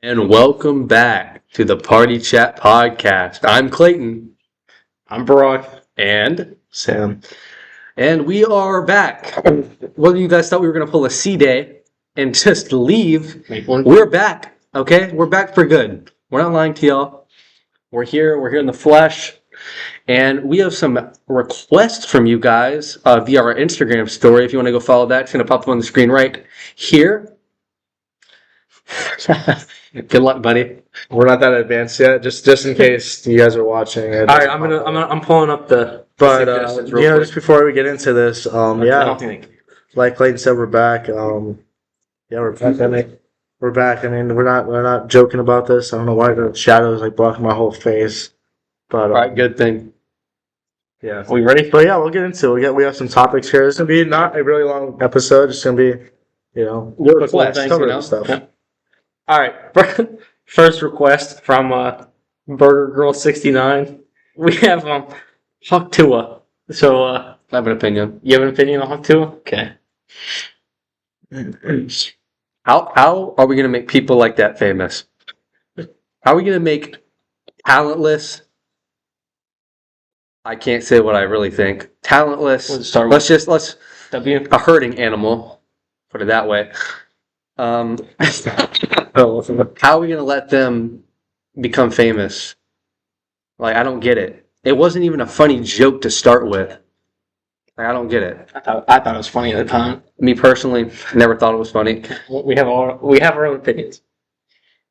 And welcome back to the Party Chat Podcast. I'm Clayton. I'm Barack. And Sam. we are back. Whether you guys thought we were going to pull a C day and just leave, we're back. Okay? We're back for good. We're not lying to y'all. We're here in the flesh. And we have some requests from you guys via our Instagram story. If you want to go follow that, it's going to pop up on the screen right here. Good luck, buddy. We're not that advanced yet, just in case you guys are watching. All right, I'm pulling up the. But suggestions real quick. just before we get into this, I don't think. like Clayton said, we're back. We're back. We're back. I mean, we're not joking about this. I don't know why the shadow is like blocking my whole face, but All right, good thing. yeah. Are we ready? But yeah, we'll get into it. We have some topics here. It's gonna be not a really long episode. It's gonna be, Your quick request, things, you know? and stuff. Yeah. All right, first request from Burger Girl 69. We have Hawk Tua. So I have an opinion. you have an opinion on Hawk Tua? Okay. How are we going to make people like that famous? How are we going to make talentless? I can't say what I really think. Talentless. Let's start with Let's W. a herding animal. Put it that way. How are we going to let them become famous? Like, I don't get it. It wasn't even a funny joke to start with. Like, I don't get it. I thought it was funny at the time. Me personally, never thought it was funny. We have our own opinions.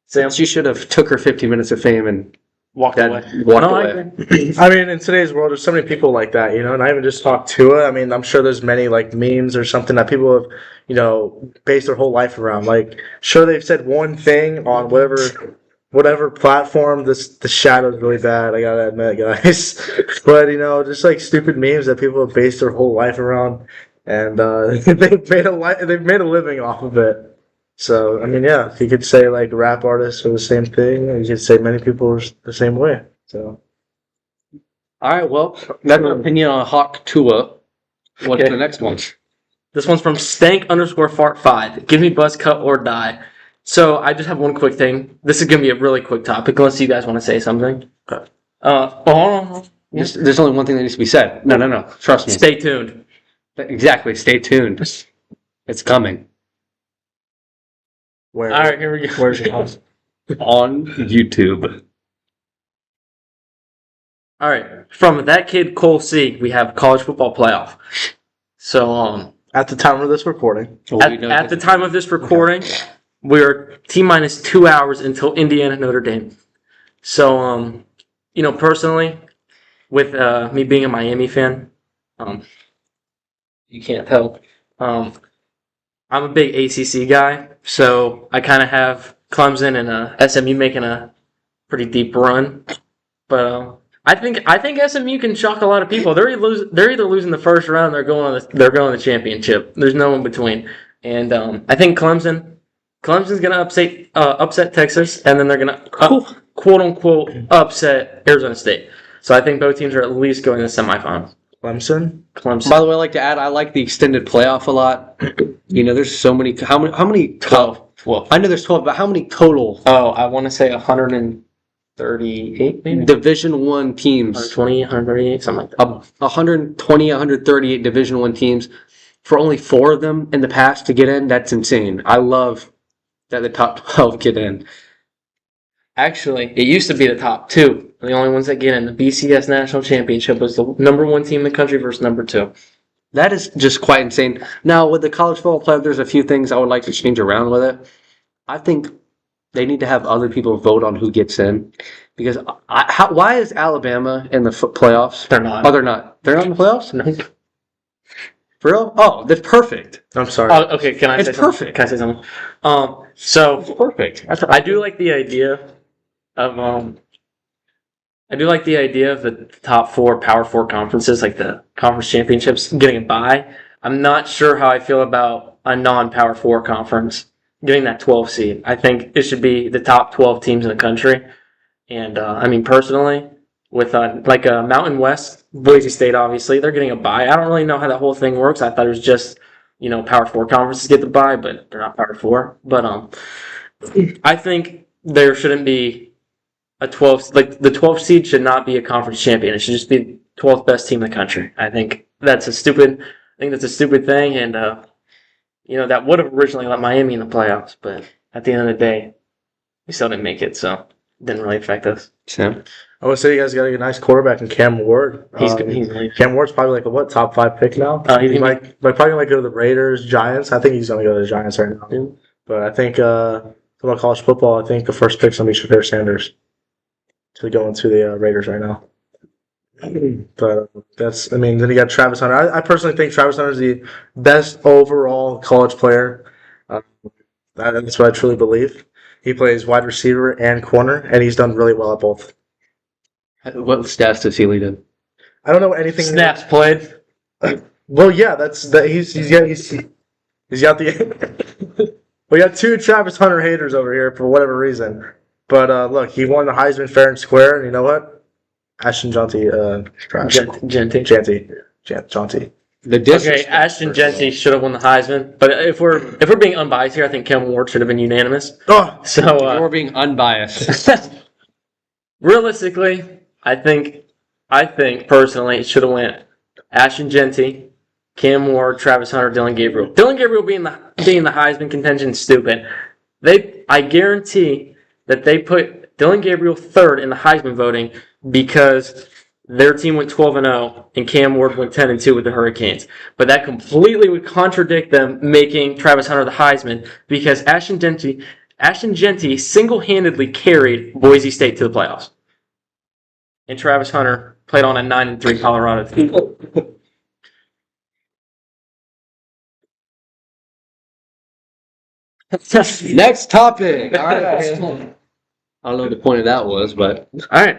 Sam She should have took her 15 minutes of fame and walked then away. walked No, I away. agree. I mean, in today's world, there's so many people like that, and I even just talked to it. I mean, I'm sure there's many like memes or something that people have, based their whole life around. Like, sure, they've said one thing on whatever platform. The shadow's really bad. I gotta admit, guys. But just like stupid memes that people have based their whole life around, and they've made a living off of it. So, I mean, yeah, you could say like rap artists are the same thing, and you could say many people are the same way. So, All right, well, that's my opinion on Hawk Tua. What's Okay. the next one? This one's from stank_fart5. Give me buzz cut or die. So I just have one quick thing. This is gonna be a really quick topic, unless you guys want to say something. Hold on. There's only one thing that needs to be said. No. Trust me. Stay tuned. Exactly. Stay tuned. It's coming where? All right, here we go. Where's your house? on YouTube. All right, from that kid Cole C, we have college football playoff. So At the time of this recording. at the time of this recording, we're T-minus 2 hours until Indiana Notre Dame. So personally, with me being a Miami fan, you can't tell. I'm a big ACC guy, so I kind of have Clemson and SMU making a pretty deep run. But I think SMU can shock a lot of people. They're either losing the first round, or they're going to the championship. There's no in between. And I think Clemson's gonna upset Texas, and then they're gonna quote unquote upset Arizona State. So I think both teams are at least going to the semifinals. Clemson. By the way, I like to add, I like the extended playoff a lot. There's so many. How many? 12. I know there's 12, but how many total Oh, I want to say 138, maybe? Division One teams? 120, 138, something like that. 120, 138 Division One teams. For only 4 of them in the past to get in, that's insane. I love that the top 12 get in. Actually, it used to be the top 2. The only ones that get in. The BCS National Championship was the number 1 team in the country versus number 2. That is just quite insane. Now, with the college football playoff, there's a few things I would like to change around with it. I think they need to have other people vote on who gets in. Because why is Alabama in the playoffs? They're not. Oh, they're not. They're not in the playoffs? No. For real? Oh, that's perfect. I'm sorry. Oh, okay, can I It's say something? perfect. Can I say something? So It's perfect. I do like the idea of the top 4 Power 4 conferences, like the conference championships, getting a bye. I'm not sure how I feel about a non-Power 4 conference getting that 12 seed. I think it should be the top 12 teams in the country. And personally, with like a Mountain West, Boise State, obviously, they're getting a bye. I don't really know how that whole thing works. I thought it was just, Power 4 conferences get the bye, but they're not Power 4. But I think there shouldn't be a 12, like the 12th seed should not be a conference champion. It should just be the 12th best team in the country. I think that's a stupid thing, and that would have originally let Miami in the playoffs, but at the end of the day, we still didn't make it, so it didn't really affect us. Sam? I would say you guys got a nice quarterback in Cam Ward. He's leaving. Cam Ward's probably like a top 5 pick now. He might probably go to the Raiders, Giants. I think he's going to go to the Giants right now. Yeah. But I think about college football, I think the first pick's going to be Shafir Sanders to go into the Raiders right now. But then you got Travis Hunter. I personally think Travis Hunter is the best overall college player. That's what I truly believe. He plays wide receiver and corner, and he's done really well at both. What stats does he lead in? I don't know anything. Snaps played. Well, yeah, he's got the. We got 2 Travis Hunter haters over here for whatever reason, but look, he won the Heisman fair and square, and you know what? Ashton Jeanty, Genty. Jaunty. Okay, Ashton Genty should have won the Heisman, but if we're being unbiased here, I think Kevin Ward should have been unanimous. Oh, So You're being unbiased. realistically, I think personally it should have went Ashton Genty, Cam Ward, Travis Hunter, Dylan Gabriel. Dylan Gabriel being the Heisman contention is stupid. I guarantee that they put Dylan Gabriel third in the Heisman voting because their team went 12-0 and Cam Ward went 10-2 with the Hurricanes. But that completely would contradict them making Travis Hunter the Heisman because Ashton Genty single-handedly carried Boise State to the playoffs. And Travis Hunter played on a 9-3 Colorado team. Next topic. All right. I don't know what the point of that was, but All right.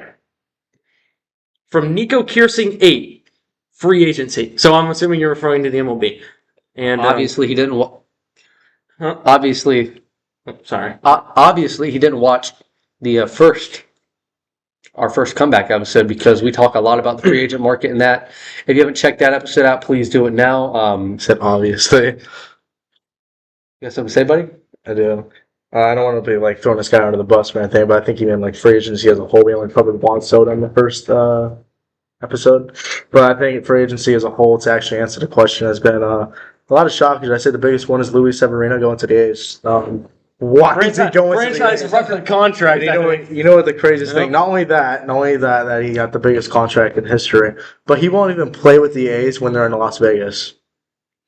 From Nico Kiersing 8, free agency. So I'm assuming you're referring to the MLB. And obviously he didn't. Huh? Obviously he didn't watch the our first comeback episode because we talk a lot about the free agent market and that. If you haven't checked that episode out, please do it now. Said obviously. You got something to say, buddy? I do. I don't want to be like throwing this guy under the bus or anything, but I think even like free agency as a whole, we only covered Juan Soto in the first episode. But I think free agency as a whole, to actually answer the question, has been a lot of shockers. I say the biggest one is Luis Severino going to the A's. Why is he going to the A's? record contract. You know what the craziest thing? Not only that he got the biggest contract in history, but he won't even play with the A's when they're in Las Vegas.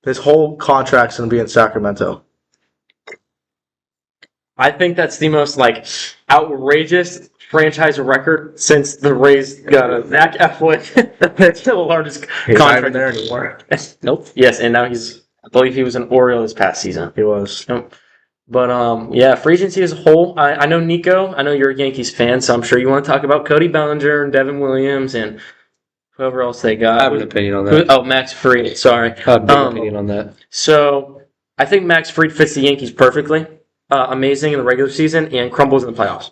His whole contract's going to be in Sacramento. I think that's the most outrageous franchise record since the Rays got Zach Eflin. That's still the largest He's not contract even there anymore. Nope. Yes, and now I believe he was an Oriole this past season. He was. But free agency as a whole. I know Nico. I know you're a Yankees fan, so I'm sure you want to talk about Cody Bellinger and Devin Williams and whoever else they got. I have an opinion on that. Max Fried. Sorry. I have a big opinion on that. So I think Max Fried fits the Yankees perfectly. Amazing in the regular season and crumbles in the playoffs.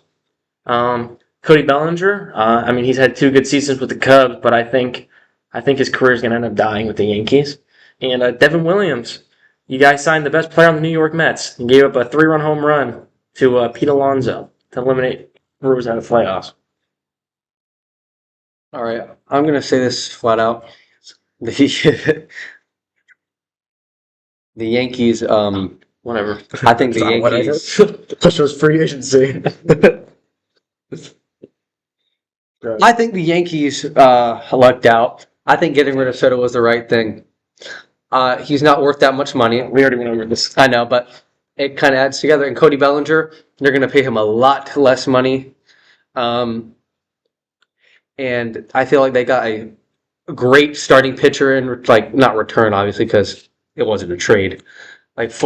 Cody Bellinger, he's had 2 good seasons with the Cubs, but I think his career is going to end up dying with the Yankees. And Devin Williams, you guys signed the best player on the New York Mets and gave up a 3-run home run to Pete Alonso to eliminate Brewers out of playoffs. All right, I'm going to say this flat out. The Yankees, Whatever. I think the Yankees. The question was free agency. I think the Yankees lucked out. I think getting rid of Soto was the right thing. He's not worth that much money. We already went over this. I know, but it kind of adds together. And Cody Bellinger, they're going to pay him a lot less money. And I feel like they got a great starting pitcher in, not return, obviously, because it wasn't a trade,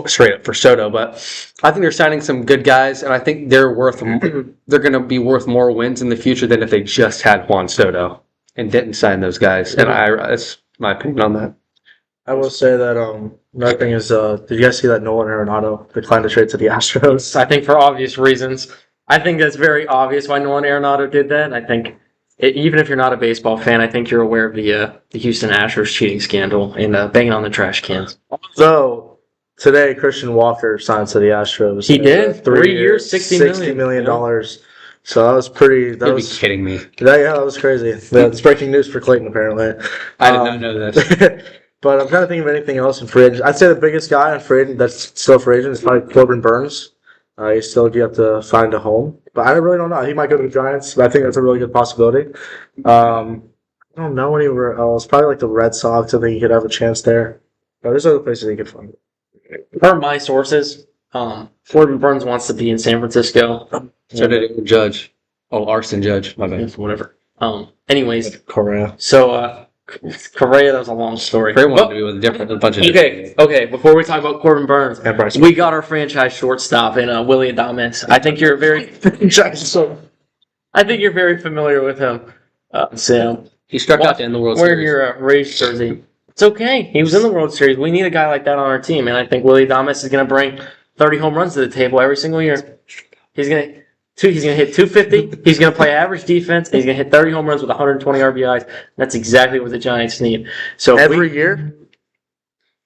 straight up for Soto. But I think they're signing some good guys, and I think they're going to be worth more wins in the future than if they just had Juan Soto and didn't sign those guys. And that's my opinion on that. I will say that another thing is, did you guys see that Nolan Arenado declined to trade to the Astros? I think for obvious reasons. I think that's very obvious why Nolan Arenado did that. I think even if you're not a baseball fan, I think you're aware of the Houston Astros cheating scandal and banging on the trash cans. So, today Christian Walker signed to the Astros. He did? 3 years, $60 million. dollars. So that was pretty. That You'd be was kidding me. that was crazy. That's breaking news for Clayton apparently. I did not know this. But I'm trying to think of anything else in free agent. I'd say the biggest guy in free agent that's still free agent is probably Corbin Burns. He's still yet to find a home, but I really don't know. He might go to the Giants, but I think that's a really good possibility. I don't know anywhere else. Probably like the Red Sox. I think he could have a chance there. But there's other places he could find it. Per my sources, Corbin Burns wants to be in San Francisco. So did Aaron Judge. Oh, Arson Judge. My bad. Whatever. Anyways, Correa. so Correa, that was a long story. Trey wanted to be with a bunch of Okay. Before we talk about Corbin Burns, And Bryce. we got our franchise shortstop in Willie Adames. I think you're very familiar with him, Sam. He struck out to end the World Wearing Series. your Rays jersey. It's okay. He was in the World Series. We need a guy like that on our team, and I think Willie Adames is going to bring 30 home runs to the table every single year. He's going to hit 250. He's going to play average defense. And he's going to hit 30 home runs with 120 RBIs. That's exactly what the Giants need. So Every year?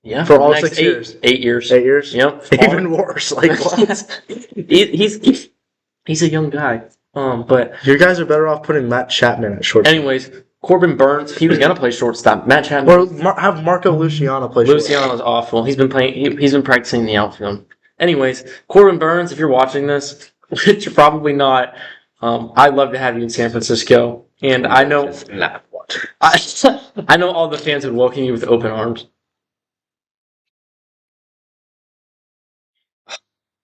yeah, For all the next 6 years? 8 years. 8 years? Yep. Even worse. Like, what? He's a young guy. But You guys are better off putting Matt Chapman at shortstop. anyways, Corbin Burns, he was going to play shortstop. Matt Chapman. Or have Marco Luciano play shortstop. Luciano's awful. He's been playing. He's been practicing the outfield. Anyways, Corbin Burns, if you're watching this, which you're probably not, I'd love to have you in San Francisco. And I know, I know all the fans would welcome you with open arms.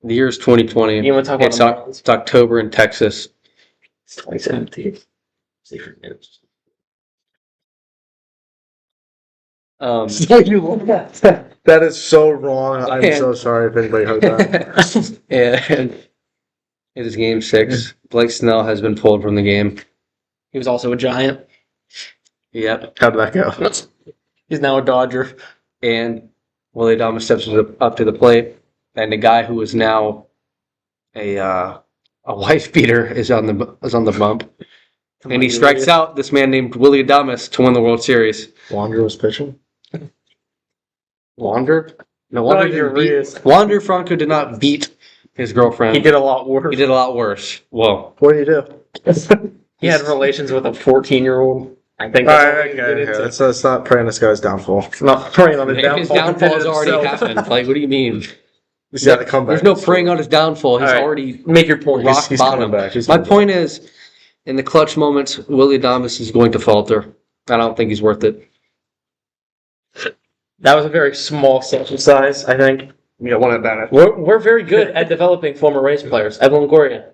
The year is 2020. You want to talk about the Marlins? It's October in Texas. It's 2017. Secret news. That is so wrong. I'm And- so sorry if anybody heard that. And it is Game 6. Blake Snell has been pulled from the game. He was also a Giant. Yep. How did that go? He's now a Dodger. And Willie Adames steps up to the plate, and the guy who is now a wife beater is on the bump, and he strikes out this man named Willie Adames to win the World Series. Wander was pitching. Wander? No, Wander Wander didn't didn't beat. beat. Wander Franco did not beat his girlfriend. He did a lot worse. He did a lot worse. Whoa. What do you do? He had relations with a 14-year-old. I think All that's all right, we can get into. let's not praying this guy's downfall. Not preying on his downfall. His downfall has already himself. happened. Like, what do you mean? He's got to come back. There's no preying on his downfall. He's All right. already Make your point. rock he's bottom. coming back. He's My coming point is, in the clutch moments, Willie Adames is going to falter. I don't think he's worth it. That was a very small sample size, I think. You got one at bat. We're very good at developing former Rays players. Evan Longoria.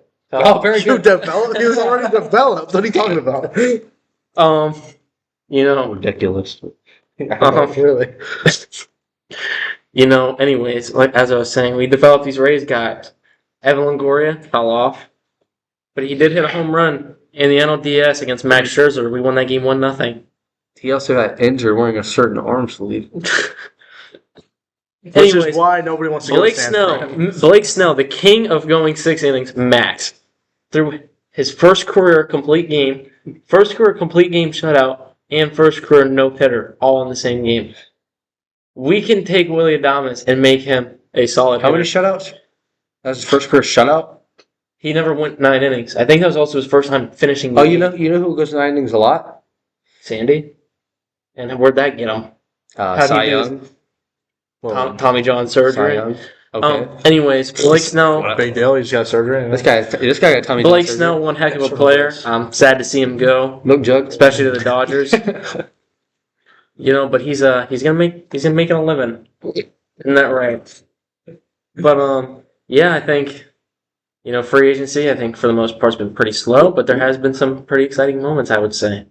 Very You good. developed? He was already developed. What are you talking about? You know, Ridiculous. Really? anyways, like as I was saying, we developed these Rays guys. Evan Longoria fell off, but he did hit a home run in the NLDS against Max Scherzer. We won that game 1-0. He also got injured wearing a certain arm sleeve. Which Anyways, is why nobody wants to Blake go to San Snell, Fran. Blake Snell, the king of going 6 innings, max, through his first career complete game shutout, and first career no hitter, all in the same game. We can take Willie Adames and make him a solid. How many hitter. shutouts? That was his first career shutout? He never went 9 innings. I think that was also his first time finishing. The Oh, game. you know who goes 9 innings a lot? Sandy. And where'd that get him? How'd Cy he do Young. Tommy John Cy surgery. Young. Okay. Anyways, Blake Snell. Big deal. He's got surgery. This guy got Tommy Blake John Snell, surgery. one heck of a player. I'm sad to see him go, Milk jug. especially to the Dodgers. But he's gonna make it a living. Isn't that right? But yeah, I think free agency, I think for the most part has been pretty slow, but there has been some pretty exciting moments, I would say.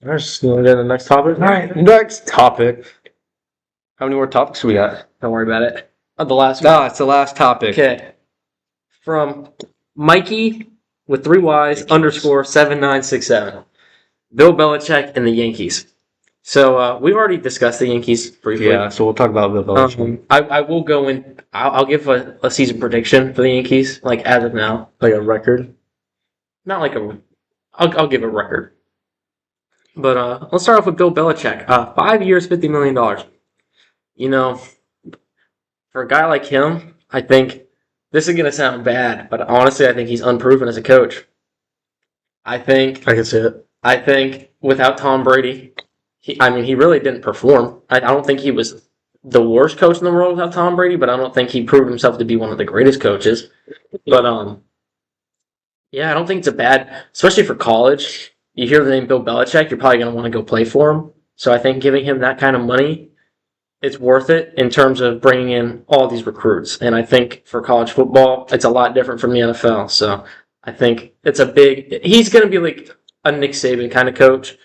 All right, so you want to get to the next topic? All right, next topic. How many more topics we got? Don't worry about it. The last one. No, it's the last topic. Okay. From Mikey with 3 Ys _7967. Bill Belichick and the Yankees. So we've already discussed the Yankees briefly. Yeah, so we'll talk about Bill Belichick. I will go in. I'll give a season prediction for the Yankees, like as of now. Like a record? Not like I'll give a record. But let's start off with Bill Belichick. 5 years, $50 million. for a guy like him, I think this is gonna sound bad, but honestly, I think he's unproven as a coach. I think I can see it. I think without Tom Brady, he really didn't perform. I don't think he was the worst coach in the world without Tom Brady, but I don't think he proved himself to be one of the greatest coaches. But yeah, I don't think it's a bad, especially for college. You hear the name Bill Belichick, you're probably going to want to go play for him. So I think giving him that kind of money, it's worth it in terms of bringing in all these recruits. And I think for college football, it's a lot different from the NFL. So I think it's he's going to be like a Nick Saban kind of coach.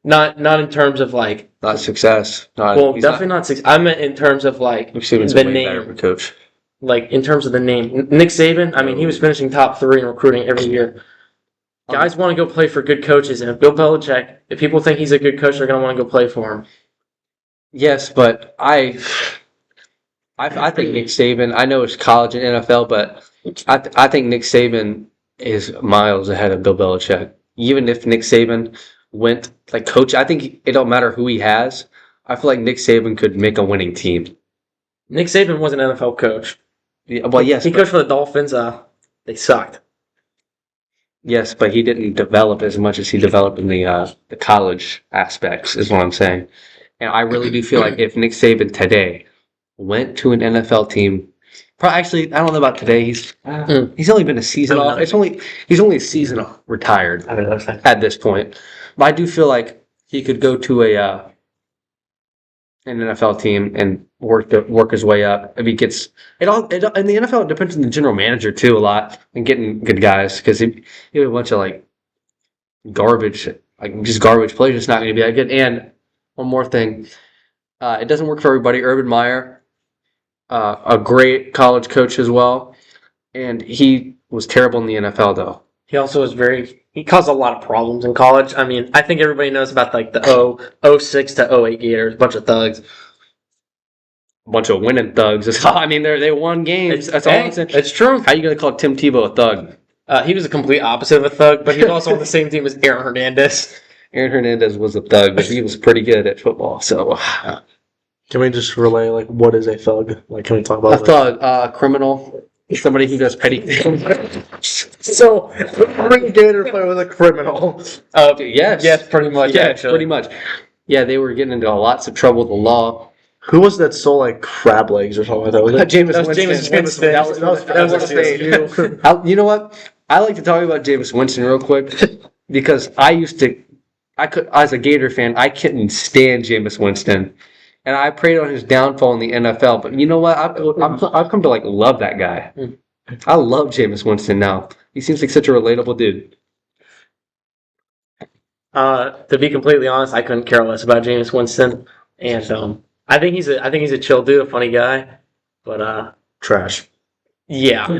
Not in terms of like, Not success. well, definitely not six. I meant in terms of like Nick Saban's the way better of a name. coach. Like in terms of the name, Nick Saban. I mean, he was finishing top 3 in recruiting every year. Guys want to go play for good coaches, and if Bill Belichick, if people think he's a good coach, they're going to want to go play for him. Yes, but I think Nick Saban. I know it's college and NFL, but I think Nick Saban is miles ahead of Bill Belichick. Even if Nick Saban went like coach, I think it don't matter who he has. I feel like Nick Saban could make a winning team. Nick Saban was an NFL coach. Yeah, well, yes, He but, coached for the Dolphins. They sucked. yes, but he didn't develop as much as he developed in the college aspects. Is what I'm saying. And I really do feel like if Nick Saban today went to an NFL team, actually, I don't know about today. He's only been a season off. He's only a season retired at this point. But I do feel like he could go to an NFL team and work his way up. If he gets it all, in the NFL, it depends on the general manager too a lot and getting good guys because you have a bunch of like garbage, like just garbage players. It's not going to be that good. And one more thing, it doesn't work for everybody. Urban Meyer, a great college coach as well, and he was terrible in the NFL though. He also was he caused a lot of problems in college. I mean, I think everybody knows about like the 06 to 08 Gators, a bunch of thugs. A bunch of winning thugs. I mean, they won games. That's all I'm saying. It's true. How you gonna call Tim Tebow a thug? He was a complete opposite of a thug, but he was also on the same team as Aaron Hernandez. Aaron Hernandez was a thug, but he was pretty good at football. So, Can we just relay like what is a thug? Like, can we talk about a thug, criminal, somebody who does petty things. So, Ring Gator player was a criminal. Yes, pretty much. yeah, actually. pretty much. Yeah, they were getting into lots of trouble with the law. Who was that stole like crab legs or something like that? Was it Jameis That was Jameis Winston. That was Winston. You know what? I like to talk about Jameis Winston real quick because as a Gator fan, I couldn't stand Jameis Winston, and I prayed on his downfall in the NFL. But you know what? I've come to like love that guy. I love Jameis Winston now. He seems like such a relatable dude. To be completely honest, I couldn't care less about Jameis Winston, and I think he's a chill dude, a funny guy, but trash. yeah,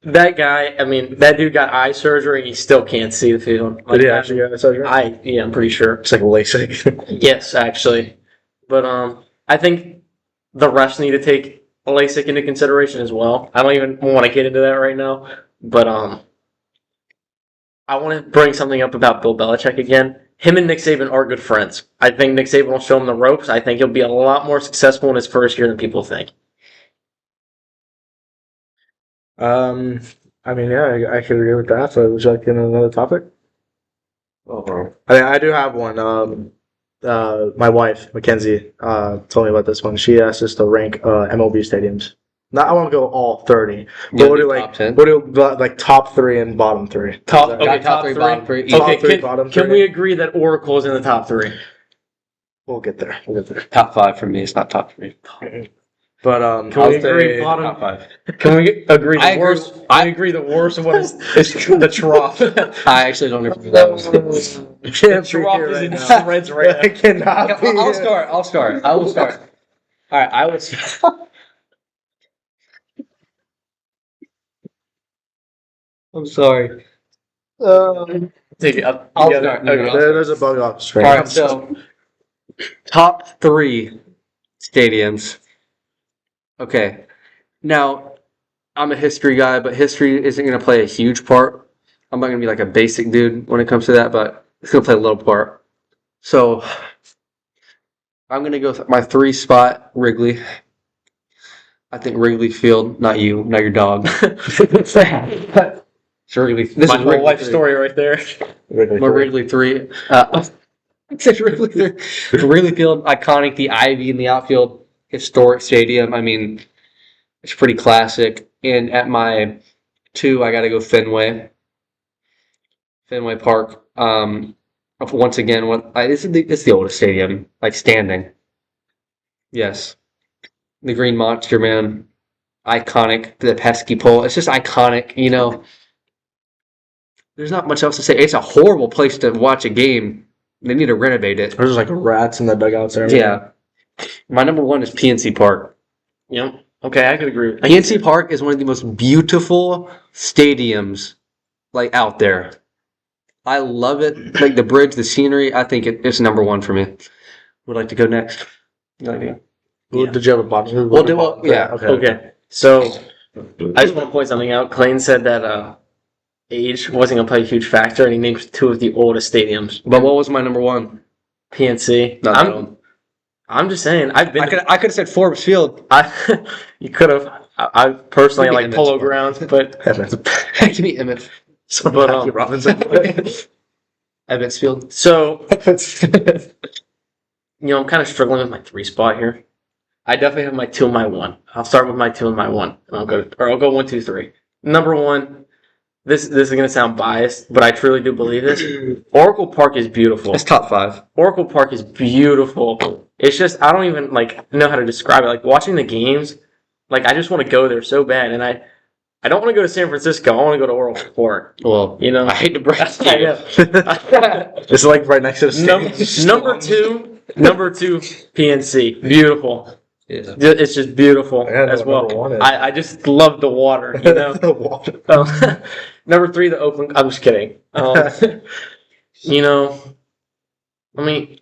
that guy. I mean, that dude got eye surgery and he still can't see the field. Like, Did he actually get surgery? I'm pretty sure. It's like LASIK. Yes, actually, but I think the refs need to take LASIK into consideration as well. I don't even want to get into that right now, but I want to bring something up about Bill Belichick again. Him and Nick Saban are good friends. I think Nick Saban will show him the ropes. I think he'll be a lot more successful in his first year than people think. I mean, yeah, I could agree with that. So, would you like to get into another topic? Oh, I do have one. My wife, Mackenzie, told me about this one. She asked us to rank MLB stadiums. Not, I want to go all 30. But we'll do top 10. like top 3 and bottom 3. Top three, bottom three. Top Okay, three, bottom can three. we agree that Oracle is in the top 3? We'll get there. Top 5 for me. It's not top 3. But Can we agree bottom? Top 5. Can we agree I the agree. worst? I agree the worst of what is the trough. I actually don't agree with that one. The trough is in shreds I right now. cannot be I'll here. start. I will start. All right, I was. I'm sorry. Take it up. I'll together. start. Okay. There's a bug off the screen. All right, so top 3 stadiums. Okay, now I'm a history guy, but history isn't going to play a huge part. I'm not going to be like a basic dude when it comes to that, but it's going to play a little part. So I'm going to go with my 3 spot, Wrigley. I think Wrigley Field, not you, not your dog. It's Wrigley. This My is whole Wrigley life 3. story right there. My Wrigley 3. It's Wrigley 3. Wrigley Field, iconic. The ivy in the outfield, historic stadium. I mean, it's pretty classic. And at my 2, I got to go Fenway Park. Once again, it's the oldest stadium, like standing. Yes, the Green Monster, man, iconic. The pesky pole, it's just iconic. You know, there's not much else to say. It's a horrible place to watch a game. They need to renovate it. There's like rats in the dugouts there. Yeah, my number 1 is PNC Park. Yep. Okay, I could agree. PNC Park is one of the most beautiful stadiums, like out there. I love it. Like the bridge, the scenery. I think it's number 1 for me. Would like to go next. Who did you have a bottom? We'll do it. Yeah. Okay. So I just want to point something out. Clayton said that age wasn't going to play a huge factor, and he named 2 of the oldest stadiums. But what was my number 1? PNC. Not that one. I'm just saying. I've been. I could have said Forbes Field. You could have. I personally Maybe like Emmett's Polo one. Grounds, but Give me Emmett. But, Jackie Robinson. Emmett's Field. so I'm kind of struggling with my 3 spot here. I definitely have my 2 and my 1. I'll start with my 2 and my 1, and I'll go 1, 2, 3. Number 1. This is gonna sound biased, but I truly do believe this. Oracle Park is beautiful. It's top 5. Oracle Park is beautiful. It's just I don't even know how to describe it. Like watching the games, like I just want to go there so bad, and I don't want to go to San Francisco. I want to go to Oracle Park. Well, You know, I hate to break it to I you. know. It's like right next to the stadium. Number two, PNC. Beautiful. Yeah. It's just beautiful I gotta know as what well. number 1 is. I just love the water. You know. The water. Number 3, the Oakland. I'm just kidding. Let me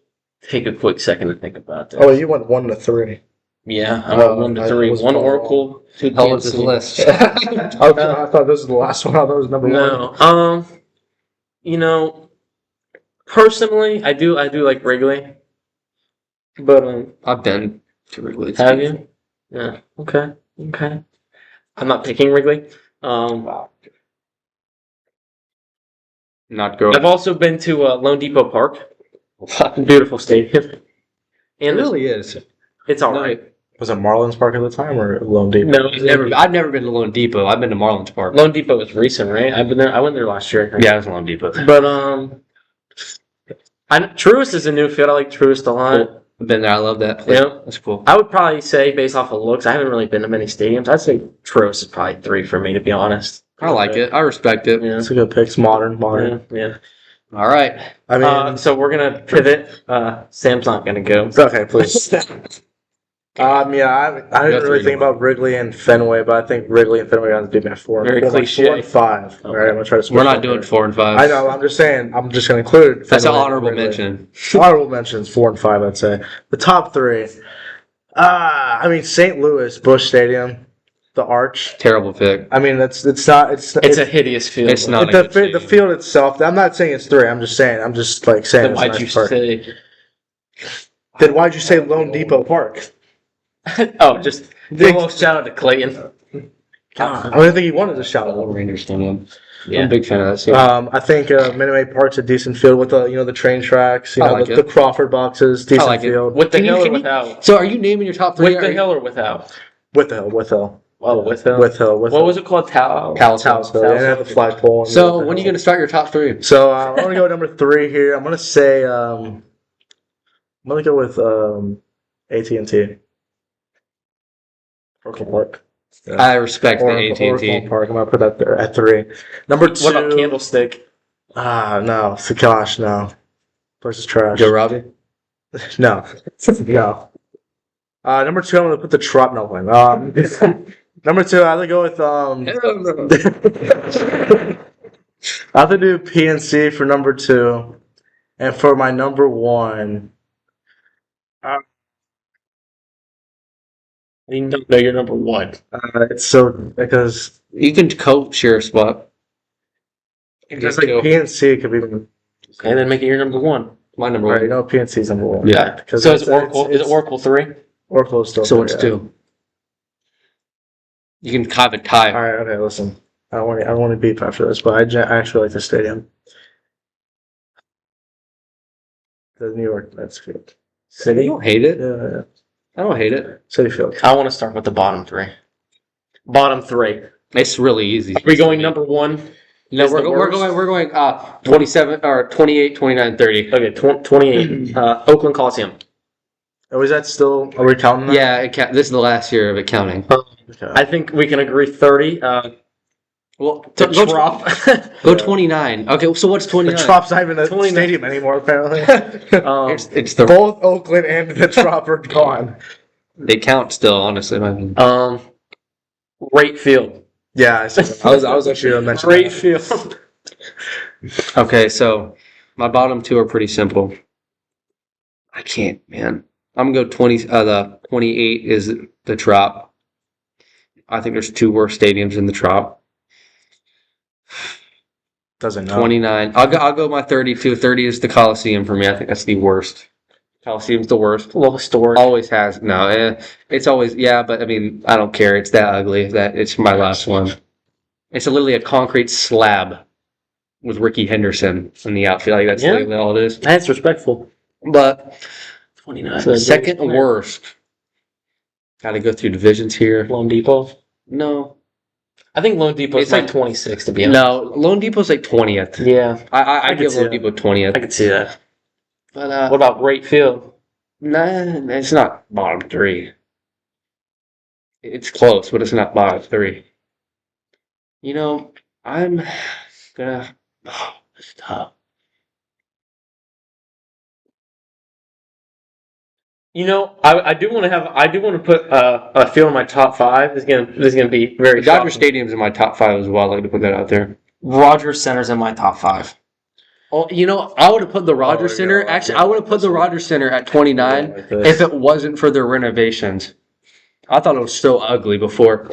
take a quick second to think about that. Oh, you went 1 to 3. Yeah, I went 1 to 3. was 1 wrong. Oracle, 2 Hell was his PNC. list. I thought this was the last one. I thought it was number 1. No. Personally, I do like Wrigley. But I've been to Wrigley. have you? Yeah. Okay. I'm not picking Wrigley. Not girl. I've also been to Lone Depot Park. Beautiful stadium. It And really is. it's all right. Was it Marlins Park at the time or Lone Depot? No, I've never been to Lone Depot. I've been to Marlins Park. Lone Depot was recent, right? I've been there. I went there last year. I think. Yeah, it was Lone Depot. But Truist is a new field. I like Truist a lot. Cool. I've been there. I love that place. Yeah. That's cool. I would probably say, based off of looks, I haven't really been to many stadiums. I'd say Truist is probably 3 for me, to be honest. I like it. I respect it. Yeah. It's a good pick. It's modern. Yeah. All right. I mean, So we're gonna pivot. Sam's not gonna go. okay, please. I didn't really think about Wrigley and Fenway, but I think Wrigley and Fenway got to be my 4. Very cliche. 4 and 5. All right, I'm gonna try to. switch We're not up doing here. 4 and 5. I know. I'm just saying. I'm just gonna include. That's an Fenway and honorable Wrigley. mention. Honorable mentions 4 and 5. I'd say the top 3. St. Louis Busch Stadium, the Arch. Terrible pick. I mean, it's not. It's a hideous field. It's not. the field itself. I'm not saying it's 3. I'm just saying. I'm just like saying. Then it's a why'd nice you park. say? Then why'd you say Lone Depot Park? Oh, just give a little shout out to Clayton. I don't think he wanted to shout I love out. Rangers Stadium. Yeah. I'm a big fan of that stadium. I think Minute Maid Park's a decent field with the train tracks, I like the it. Crawford boxes, decent like it. field. With the Can you- hill or can you- without? So, are you naming your top 3? With the hill or without? With the hill. Oh, with hill. What was it called? Towel. Towelsville. Yeah, and have the flagpole. and So, the when are you hill. going to start your top 3? So I'm gonna go number 3 here. I'm gonna say I'm gonna go with AT&T. Oracle Park. Yeah. I respect the Oracle AT&T. Park. I'm gonna put that there at 3. Number 2. What about Candlestick? No. So gosh, no. Place is trash. Joe Robbie? No. No. Number 2, I'm gonna put the Trop. No one. Number 2, I have to go with I have to do PNC for number 2, and for my number 1, You don't know your number 1. it's so because You can co-share a spot. it's like PNC could be Okay, then make it your number 1. My number right. 1. PNC's number 1. Yeah. because So is Oracle? Is Oracle 3? Oracle is still So there, it's yeah. 2. You can have a tie. All right, okay, listen. I don't want to beep after this, but I actually like the stadium. The New York Mets field. I City? don't hate it. Yeah. I don't hate it. City Field. I want to start with the bottom three. Bottom three. It's really easy. Are we going number one? No, is we're, the we're worst? going. We're going. 27 or 28, 29, 30. Okay, 28. Oakland Coliseum. Oh, is that still? Are we counting that? Yeah, this is the last year of it counting. Okay. I think we can agree 30. Well, The go, Trop. go 29. Okay, so what's The 29? Trop's not even a 29. stadium anymore, apparently. It's the Both Oakland and the Trop are gone. they count still. Honestly, I mean, Rate Field. Yeah, I was actually going to mention Rate that. Field. okay, so my bottom two are pretty simple. I can't, man. I'm gonna go 20. The 28 is the Trop. I think there's two worse stadiums in the Trop. Doesn't know. 29. I'll go my 32. 30 is the Coliseum for me. I think that's the worst. Coliseum's the worst. Lowest story. Always has. No, it's always but I mean, I don't care. It's that ugly. That it's my last one. It's literally a concrete slab with Ricky Henderson in the outfield. Like that's Yeah. literally all it is. That's respectful. But 29. second worst. Got to go through divisions here. Lone Depot. No, I think Lone Depot is It's like like- 26 to be honest. no. Lone Depot's like 20th. Yeah, I could give see Lone that. Depot 20th. I could see that. But What about Rate Field? nah, it's not bottom three. It's close, but it's not bottom three. You know, I'm gonna. Oh, it's tough. You know, I do want to put a field in my top five. This is gonna be very The Dodger shocking. Stadium's in my top five as well. I'd like to put that out there. Rogers Center's in my top five. Oh, you know, I would have put the Rogers yeah, Center. yeah. Actually, I would have put the Rogers Center at 29 Like this. if it wasn't for the renovations. I thought it was so ugly before.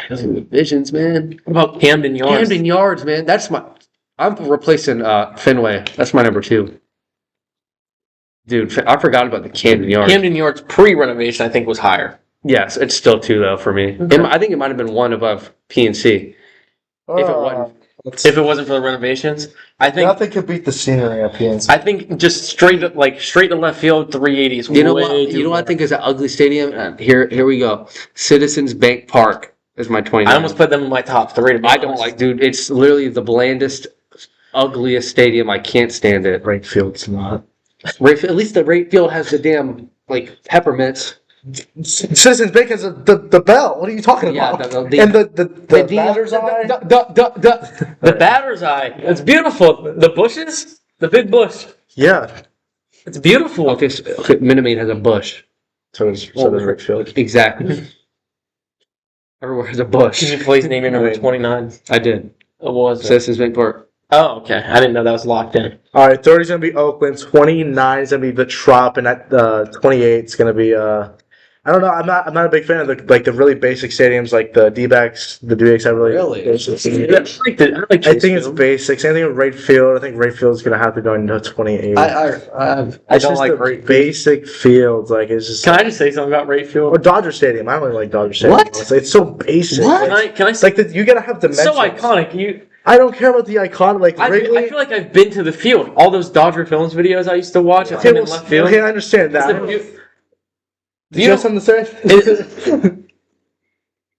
Those divisions, man. What about Camden Yards? Camden Yards, man. That's my. I'm replacing Fenway. That's my number two. Dude, I forgot about the Camden Yards. Camden Yards pre-renovation, I think, was higher. Yes, it's still two though for me. Okay. I think it might have been one above PNC. If it wasn't. If it wasn't for the renovations, I think Nothing could beat the scenery at PNC. I think just straight to left field 380 is You know way what? too You know what I low. think is an ugly stadium. Here we go. Citizens Bank Park is my 29. I almost put them in my top three. To be I don't honest. like, dude. It's literally the blandest, ugliest stadium. I can't stand it. Right field's not. At least the right field has the damn peppermints. Citizens Bank has the bell. What are you talking Yeah, about? the and the batter's eye. The batter's eye. It's beautiful. The bushes, the big bush. Yeah. It's beautiful. Okay, Minute Maid has a bush. So does Rick Field. Exactly. Everywhere has a bush. Can you please name your number 29? I did. What was it? Citizens Bank Park. Oh, okay. I didn't know that was locked in. All right, 30 is gonna be Oakland. 29 is gonna be the Trop, and at 28 is gonna be I don't know. I'm not a big fan of the really basic stadiums like the D-backs. The D-backs have really basic stadiums. I like I think it's basic. Same thing with right field. I think right field is gonna have to go into 28. I It's don't just like the right field. basic fields. Like it's just. Can I just say something about Rate Field? Or Dodger Stadium. I don't really like Dodger Stadium. What? honestly. It's so basic. What? Can I It's say like you gotta have it's dimensions. so iconic? I don't care about the icon. Like I Wrigley. feel like I've been to the field. All those Dodger Films videos I used to watch at Okay, him in well, left field. okay, I understand It's that. the Did you have something to say?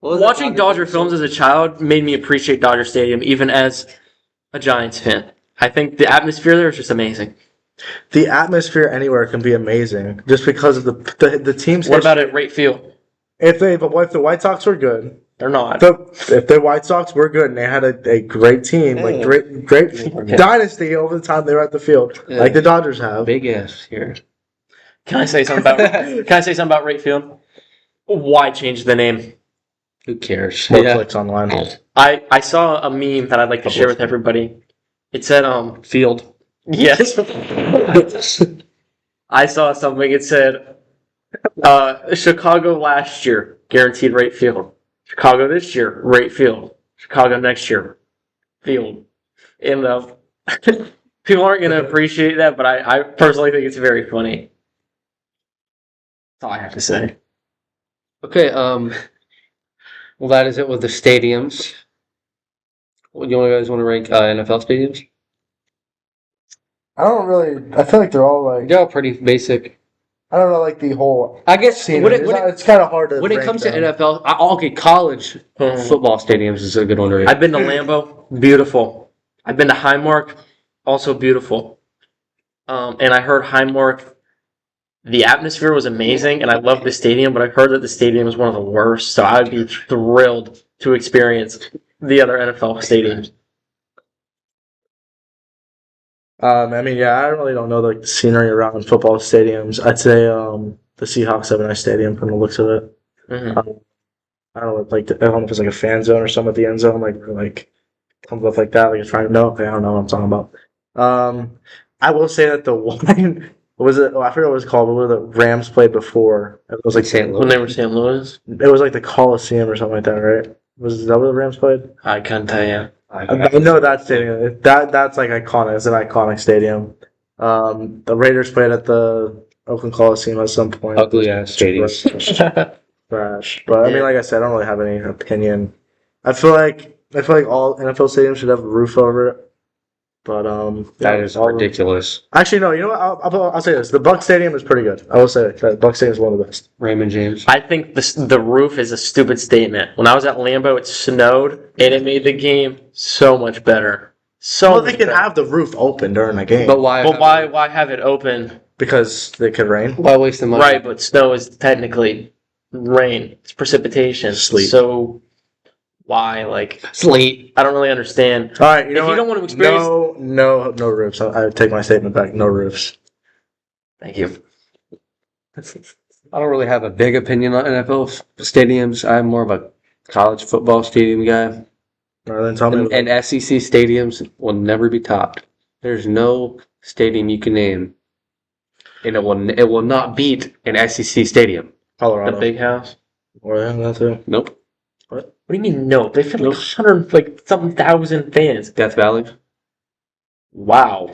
Watching Dodger films as a child made me appreciate Dodger Stadium, even as a Giants fan. I think the atmosphere there is just amazing. The atmosphere anywhere can be amazing, just because of the team's. What about at Rate Field? if the White Sox were good? They're not. If the White Sox were good and they had a great team, like great dynasty over the time they were at the field, Yeah. like the Dodgers have. Big F's here. Can I say something about Rate Field? Why change the name? Who cares? More clicks online. I saw a meme that I'd like to share with everybody. It said Field. yes. I saw something. It said Chicago last year guaranteed Rate Field. Chicago this year Rate Field. Chicago next year Field. And people aren't going to appreciate that, but I personally think it's very funny. That's all I have to say. Okay. Well, that is it with the stadiums. You guys want to rank NFL stadiums? I don't really. I feel like they're all like. They're all pretty basic. I don't know, like the whole. I guess Scene. when It's kind of hard to. it rank comes them. to NFL, okay, college football stadiums is a good one to rank. I've been to Lambeau, beautiful. I've been to Highmark, also beautiful. And I heard Highmark, the atmosphere was amazing, and I loved the stadium, but I heard that the stadium is one of the worst, so I would be thrilled to experience the other NFL stadiums. I mean, yeah, I really don't know like the scenery around football stadiums. I'd say the Seahawks have a nice stadium from the looks of it. Mhm. I don't know, like I don't know if it's like a fan zone or something at the end zone, like comes up like that, like it's trying. No, okay, I don't know what I'm talking about. I will say that the one what was it? Oh, I forget what it was called. But where the Rams played before, it was like St. When they were St. Louis, it was like the Coliseum or something like that, right? Was that where the Rams played? I can't tell you. I know that stadium. That's like iconic. It's an iconic stadium. The Raiders played at the Oakland Coliseum at some point. Ugly ass stadium. Trash. But I mean, Yeah. like I said, I don't really have any opinion. I feel like all NFL stadiums should have a roof over it. But That is ridiculous. Actually, no. You know what? I'll say this: the Buck Stadium is pretty good. I will say that Buck Stadium is one of the best. Raymond James. I think the roof is a stupid statement. When I was at Lambeau, it snowed, and it made the game so much better. So Well, much they can better. have the roof open during the game But why? But why have it open? because it could rain. Why waste the money? Right, but snow is technically rain. It's precipitation. Sleet. So why? Like, Sleet. I don't really understand. All right, you know If you what? don't want to experience- no roofs. I take my statement back. No roofs. Thank you. I don't really have a big opinion on NFL stadiums. I'm more of a college football stadium guy. Then tell me. And SEC stadiums will never be topped. There's no stadium you can name, and it will not beat an SEC stadium. Colorado. The big house. Or yeah, that too. Nope. What do you mean no? They fit like 100 like something thousand fans. Death Valley. Wow.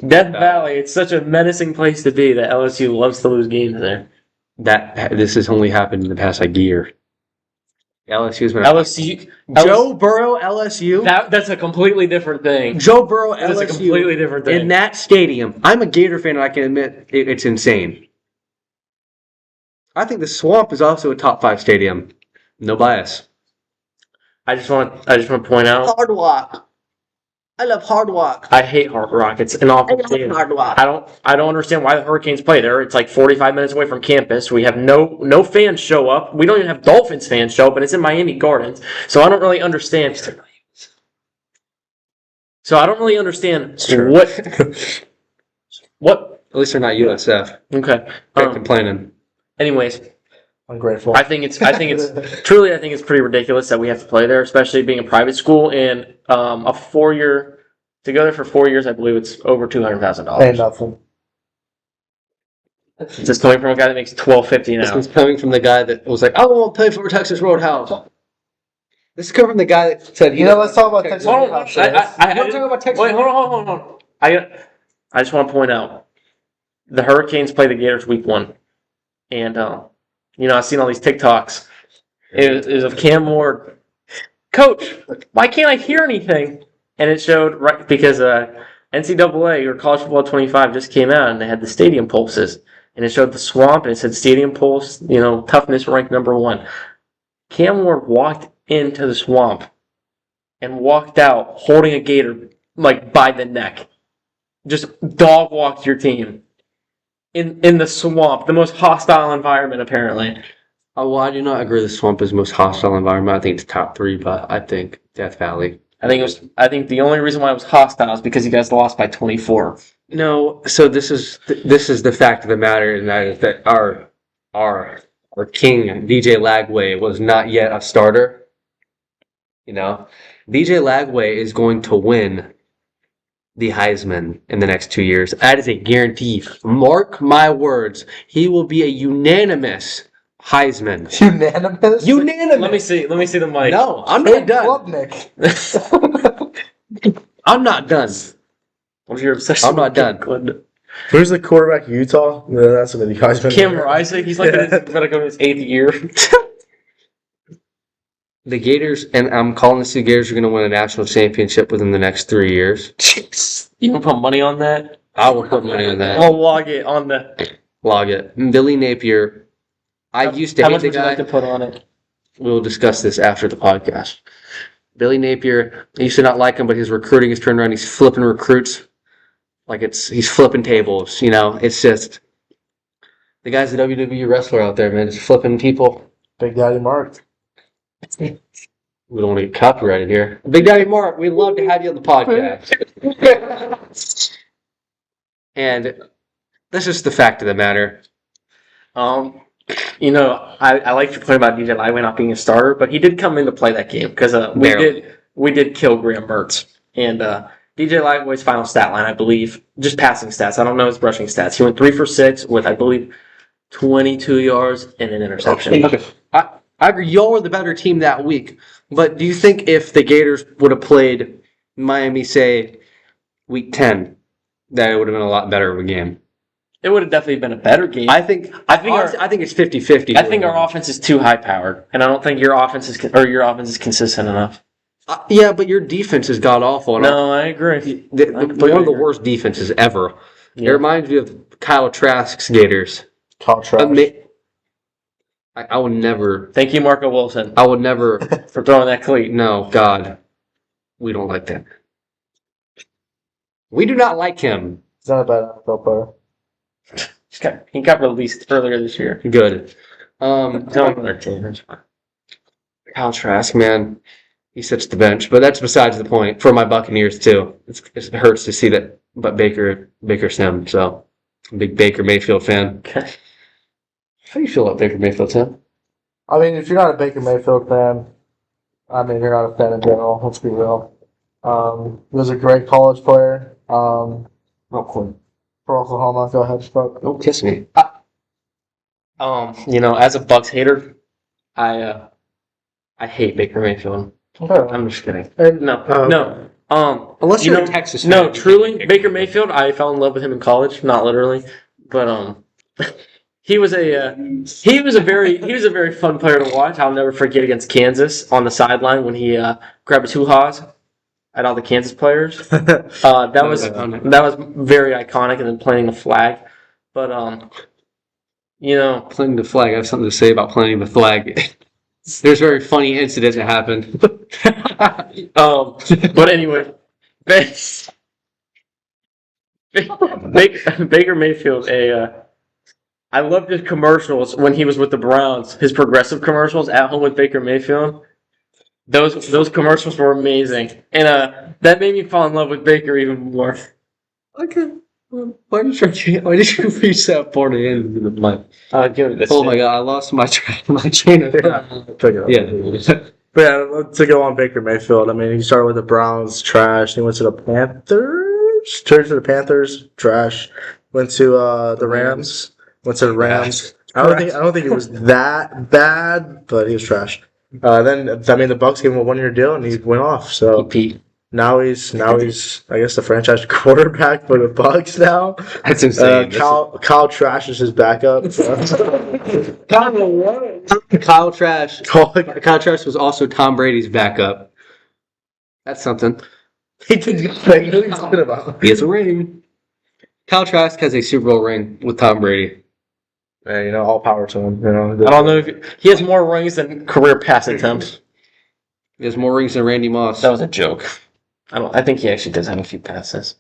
Death Valley, it's such a menacing place to be that LSU loves to lose games there. This has only happened in the past like year. LSU's been LSU Joe Burrow LSU. that's a completely different thing. Joe Burrow That's a LSU completely different thing. in that stadium. I'm a Gator fan, and I can admit it's insane. I think the Swamp is also a top 5 stadium. No bias. I just want to point out Hard Rock. I love Hard Rock. I hate Hard Rock. It's an awful stadium. Rock. I don't understand why the Hurricanes play there. It's like 45 minutes away from campus. We have no fans show up. We don't even have Dolphins fans show up, and it's in Miami Gardens. So I don't really understand. true. what. At least they're not USF. Okay. They're complaining. Anyways, Ungrateful. I think it's pretty ridiculous that we have to play there, especially being a private school and a 4-year to go there for 4 years. I believe it's over $200,000. Ain't nothing. This is coming from a guy that makes $12.50 an This hour. one's coming from the guy that was like, I won't play for Texas Roadhouse. This is coming from the guy that said he. Let's talk about Texas. Hold on, You wanna talk about Texas? Wait, hold on. I just want to point out the Hurricanes play the Gators week 1, and I've seen all these TikToks. It was of Cam Ward, Coach. Why can't I hear anything? And it showed right because NCAA or College Football 25 just came out and they had the stadium pulses, and it showed the Swamp and it said stadium pulse, toughness ranked number 1. Cam Ward walked into the Swamp and walked out holding a Gator like by the neck. Just dog walked your team in the Swamp, the most hostile environment apparently. Oh, well, I do not agree the Swamp is the most hostile environment. I think it's top 3, but I think Death Valley. I think the only reason why it was hostile is because you guys lost by 24. No, so this is the fact of the matter, and that is that our king DJ Lagway was not yet a starter. DJ Lagway is going to win the Heisman in the next 2 years. That is a guarantee. Mark my words. He will be a unanimous Heisman. Unanimous. Unanimous. Let me see the mic. No, I'm not done. Klubnik. I'm not done. What's your obsession? I'm not done. Good. Who's the quarterback? of Utah. Yeah, that's gonna be Heisman. Cameron Isaac. He's like gonna go to his 8th year. The Gators, and I'm calling this, the Gators are going to win a national championship within the next 3 years. You want to put money on that? I will put money on that. I'll log it on the. Log it. Billy Napier. I used to How hate much the would you guy. like to put on it? We'll discuss this after the podcast. Billy Napier, I used to not like him, but his recruiting has turned around. He's flipping recruits. Like he's flipping tables, you know. It's just the guy's a WWE wrestler out there, man. Just flipping people. Big Daddy Mark. We don't want to get copyrighted here. Big Daddy Mark, we'd love to have you on the podcast. And that's just the fact of the matter. You know, I like your point about DJ Lightweight not being a starter, but he did come in to play that game because Barely. we did kill Graham Mertz. And DJ Lightweight's final stat line, I believe, just passing stats. I don't know his rushing stats. He went 3 for 6 with, I believe, 22 yards and an interception. Okay. I agree. Y'all were the better team that week. But do you think if the Gators would have played Miami, say, week 10, that it would have been a lot better of a game? It would have definitely been a better game. I think honestly, I think it's 50-50. I think our offense is too high powered, and I don't think your offense is consistent enough. Yeah, but your defense is god awful. No, I agree. One of the worst defenses ever. Yeah. It reminds me of Kyle Trask's Gators. Kyle Trask. I would never. Thank you, Marco Wilson, I would never. for throwing that cleat. No, God, we don't like that. We do not like him. He's not a bad NFL player. He got released earlier this year. Good. Don't Kyle Trask, man, he sits the bench, but that's besides the point. For my Buccaneers too, it hurts to see that. But Baker's him, so I'm a big Baker Mayfield fan. Okay. How do you feel about Baker Mayfield, Tim? I mean, if you're not a Baker Mayfield fan, I mean, you're not a fan in general. Let's be real. He was a great college player. Oh, cool. For Oklahoma, go ahead, Sprout. Don't kiss me. You know, as a Bucks hater, I hate Baker Mayfield. Okay. I'm just kidding. And, No. Unless you you're know, a Texas fan. No, truly, Baker Mayfield. I fell in love with him in college, not literally, but he was a very fun player to watch. I'll never forget against Kansas on the sideline when he grabbed his hoo-haws at all the Kansas players. That was very iconic, and then planting the flag. But you know, Planting the flag. I have something to say about planting the flag. There's a very funny incident that happened. but anyway, Baker Mayfield. I loved his commercials when he was with the Browns. His progressive commercials at home with Baker Mayfield. Those commercials were amazing, and that made me fall in love with Baker even more. Okay. Why did you reach that part of the end of the month? Give it this. Oh my God! I lost my train of thought. Pick it up. Yeah. But yeah, to go on Baker Mayfield, I mean, he started with the Browns, trash. He went to the Panthers, turned to the Panthers, trash. Went to the Rams, went to the Rams. I don't think it was that bad, but he was trash. Then I mean, the Bucks gave him a 1-year deal, and he went off. So Pete. now he's I guess the franchise quarterback for the Bucks now. That's insane. Kyle Trash is his backup. Kyle Trash was also Tom Brady's backup. That's something. He did good thing. What are you talking about? He has a ring. Kyle Trask has a Super Bowl ring with Tom Brady. Yeah, you know, all power to him. You know, I don't know if he has more rings than career pass attempts. He has more rings than Randy Moss. That was a joke. I think he actually does have a few passes.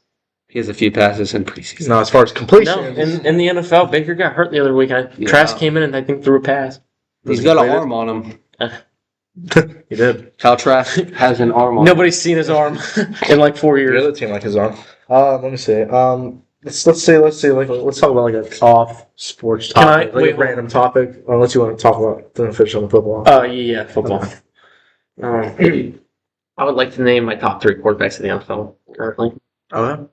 He has a few passes in preseason. No, as far as completion, No, in the NFL, Baker got hurt the other week. Trask came in and I think threw a pass. He's got an arm on him. he did. Kyle Trask has an arm on him. Nobody's seen his arm in like 4 The years. other team like his arm. Let me see. Let's see. Let's talk about like a off sports topic, a random topic. Unless you want to talk about the finish on the football. Yeah, football. I would like to name my top 3 quarterbacks of the NFL currently. Oh,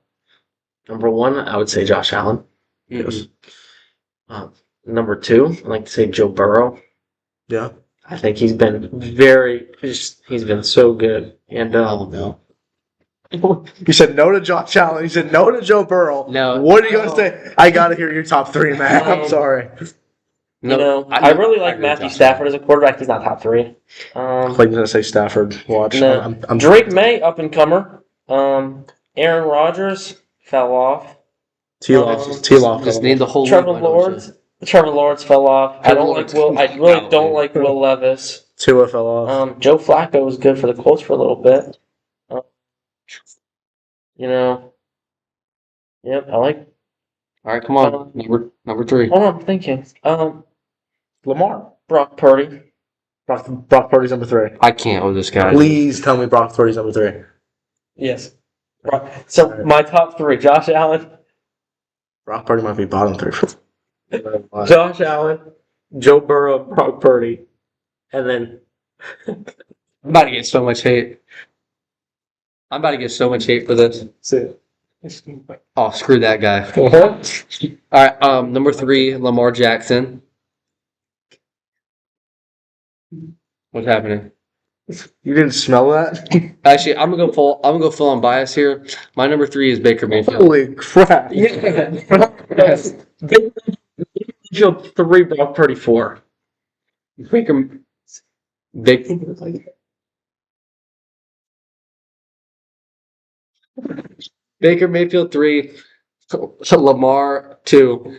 Number 1, I would say Josh Allen. yes. Number 2, I'd like to say Joe Burrow. Yeah. I think he's been he's been so good. And No. You said no to Josh Allen. You said no to Joe Burrow. No. What are you gonna say? I gotta hear your top 3, man. I'm sorry. I really like Matthew Stafford as a quarterback. He's not top 3. Like you're gonna say Stafford. Watch. No. I'm Drake May, up and comer. Aaron Rodgers fell off. T-Loft. Just name the whole Trevor league, why don't you? Lawrence fell off. I Trevor don't Lawrence. like Will. I really don't like Will Levis. Tua fell off. Joe Flacco was good for the Colts for a little bit. Yep, I like. All right, come on. Number 3. Hold on, I'm thinking. Lamar. Brock Purdy. Brock Purdy's number 3. I can't with this guy. Please tell me Brock Purdy's number 3. Yes. So my top 3: Josh Allen, Brock Purdy might be bottom 3. Josh Allen, Joe Burrow, Brock Purdy, and then I'm about to get so much hate. I'm about to get so much hate for this. Oh, screw that guy. All right, number 3, Lamar Jackson. What's happening? You didn't smell that? Actually, I'm gonna go full on bias here. My number 3 is Baker Mayfield. Holy crap! yes. Joe 3, Brock Purdy 4. Baker Mayfield 3, Lamar 2.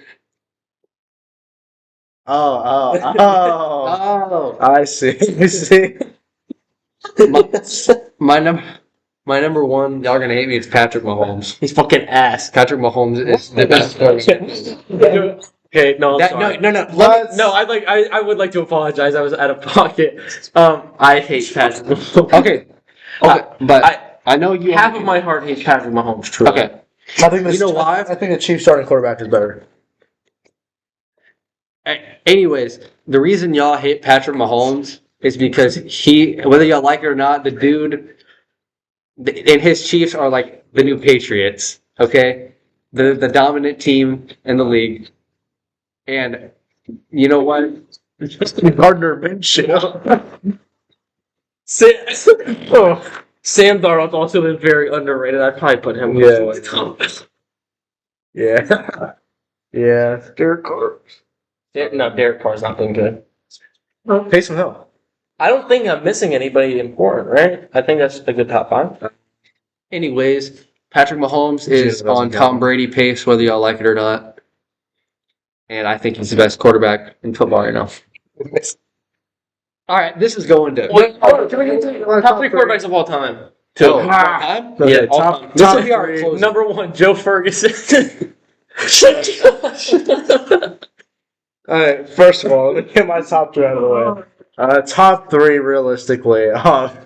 Oh! I see. I see. My number 1, y'all are gonna hate me. It's Patrick Mahomes. He's fucking ass. Patrick Mahomes is the best player. Okay, no, I'm sorry. No. I would like to apologize. I was out of pocket. I hate Patrick Mahomes. Okay, but I know you. Half of my heart hates Patrick Mahomes. Truly. Okay, I think you know why? I think the Chiefs starting quarterback is better. Anyways, the reason y'all hate Patrick Mahomes is because whether y'all like it or not, the dude and his Chiefs are like the new Patriots. Okay, the dominant team in the league, and you know what? Gardner Minshew. Sam Darnold's also been very underrated. I'd probably put him. Yeah. Yeah. Derek Carr. No, Derek Carr's not been good. Taysom Hill. I don't think I'm missing anybody important, right? I think that's a good top 5. Anyways, Patrick Mahomes is on Tom Brady pace, whether y'all like it or not. And I think he's the best quarterback in football right now. All right, this is going to... Can we get to top 3 quarterbacks of all time? 2. All time? Okay, Yeah, all time. This will be our closing. Number 1, Joe Ferguson. Alright, first of all, let me get my top 3 out of the way. Top 3, realistically. I think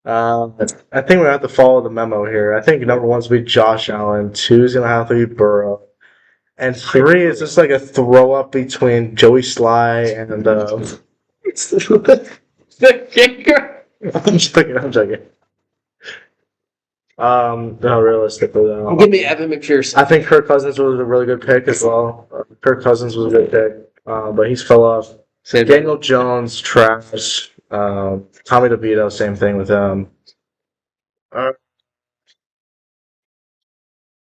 we're going to have to follow the memo here. I think number 1's going to be Josh Allen. 2 is going to have to be Burrow. And 3 is just like a throw-up between Joey Sly and... The kicker. I'm joking. No, realistically, though. Give me Evan McPherson. I think Kirk Cousins was a really good pick as well. Kirk Cousins was a good pick, but he's fell off. Daniel Jones, trash. Tommy DeVito, same thing with him.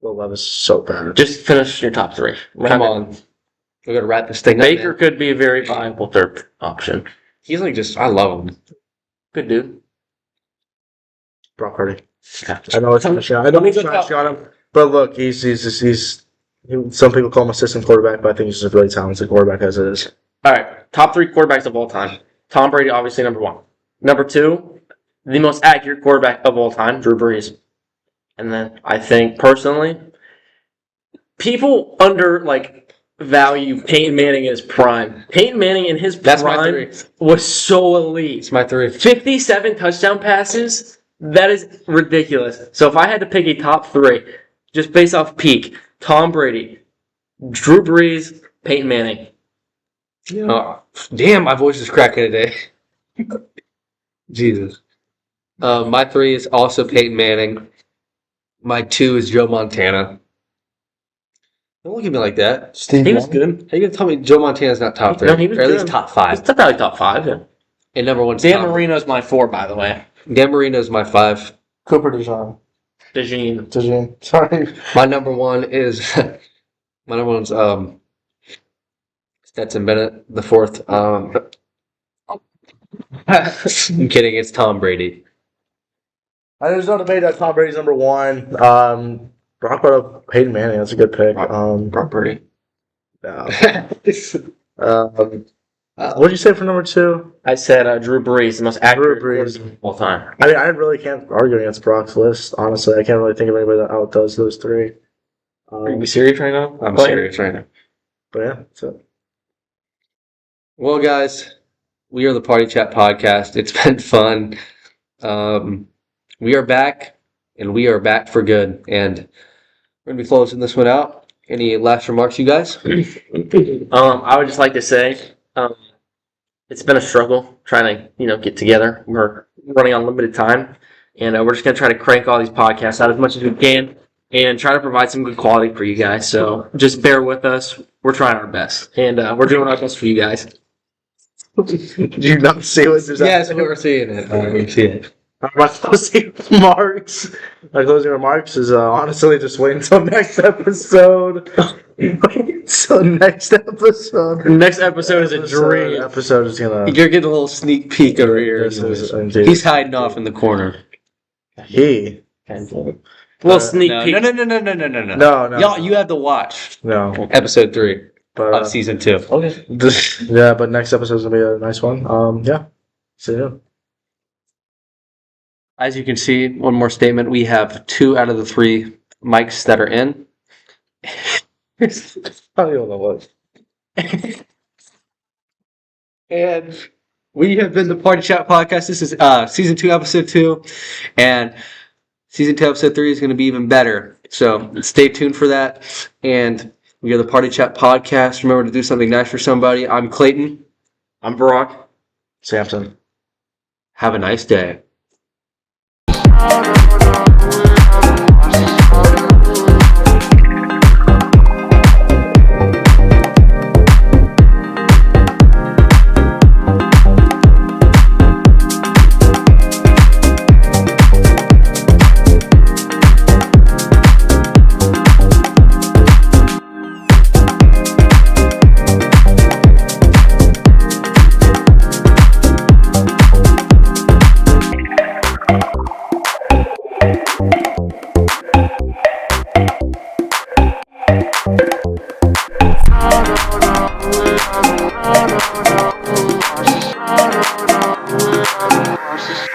Will Levis is so bad. Just finish your top 3. Come on. We're going to wrap this thing up. Baker could be a very viable third option. He's like just... I love him. Good dude. Brock Purdy. Yeah. I know it's trashy. I know it's trashy on him, but look, he's some people call him assistant quarterback, but I think he's just a really talented quarterback as it is. All right, top 3 quarterbacks of all time. Tom Brady, obviously number 1. Number 2, the most accurate quarterback of all time, Drew Brees. And then I think personally, people value Peyton Manning in his prime. Peyton Manning in his prime was so elite. It's my 3. 57 touchdown passes. That is ridiculous. So if I had to pick a top 3, just based off peak, Tom Brady, Drew Brees, Peyton Manning. Damn, my voice is cracking today. Jesus. My 3 is also Peyton Manning. My 2 is Joe Montana. Don't look at me like that. He was good. How you gonna tell me Joe Montana's not top 3? No, he was or at good. least top 5. He's probably top 5. Yeah. And number 1 Dan Marino's my 4, by the way. Dan Marino's my 5. Cooper DeJean. Sorry. My number 1 is my number 1's Stetson Bennett the fourth. I'm kidding. It's Tom Brady. There's no debate that Tom Brady's number one. Brock brought up Peyton Manning. That's a good pick. Brock Purdy. No. What did you say for number two? I said Drew Brees, the most accurate Drew Brees. quarterback of all time. I mean, I really can't argue against Brock's list. Honestly, I can't really think of anybody that outdoes those three. Are you serious right now? I'm Go ahead. serious right now. But yeah, that's it. Well, guys, we are the Party Chat Podcast. It's been fun. We are back, and we are back for good. And we're gonna be closing this one out. Any last remarks, you guys? I would just like to say, it's been a struggle trying to, get together. We're running on limited time, and we're just gonna try to crank all these podcasts out as much as we can, and try to provide some good quality for you guys. So just bear with us. We're trying our best, and we're doing our best for you guys. Did you not see what there's Yes, we're seeing it. We see it. My closing remarks. My closing remarks is honestly just wait until next episode. Wait until next episode. The next episode is a dream. Episode is gonna. You're getting a little sneak peek over here. This is indeed. He's hiding off in the corner. He. Little sneak No, peek. no. No. Y'all, you have to watch No. episode 3 But of season 2. Okay. yeah, but next episode's gonna be a nice one. Yeah. See you. As you can see, one more statement. We have 2 out of the 3 mics that are in. I don't know what. And we have been the Party Chat Podcast. This is season 2, episode 2. And season 2, episode 3 is going to be even better. So stay tuned for that. And we are the Party Chat Podcast. Remember to do something nice for somebody. I'm Clayton. I'm Brock. Samson. Have a nice day. Horses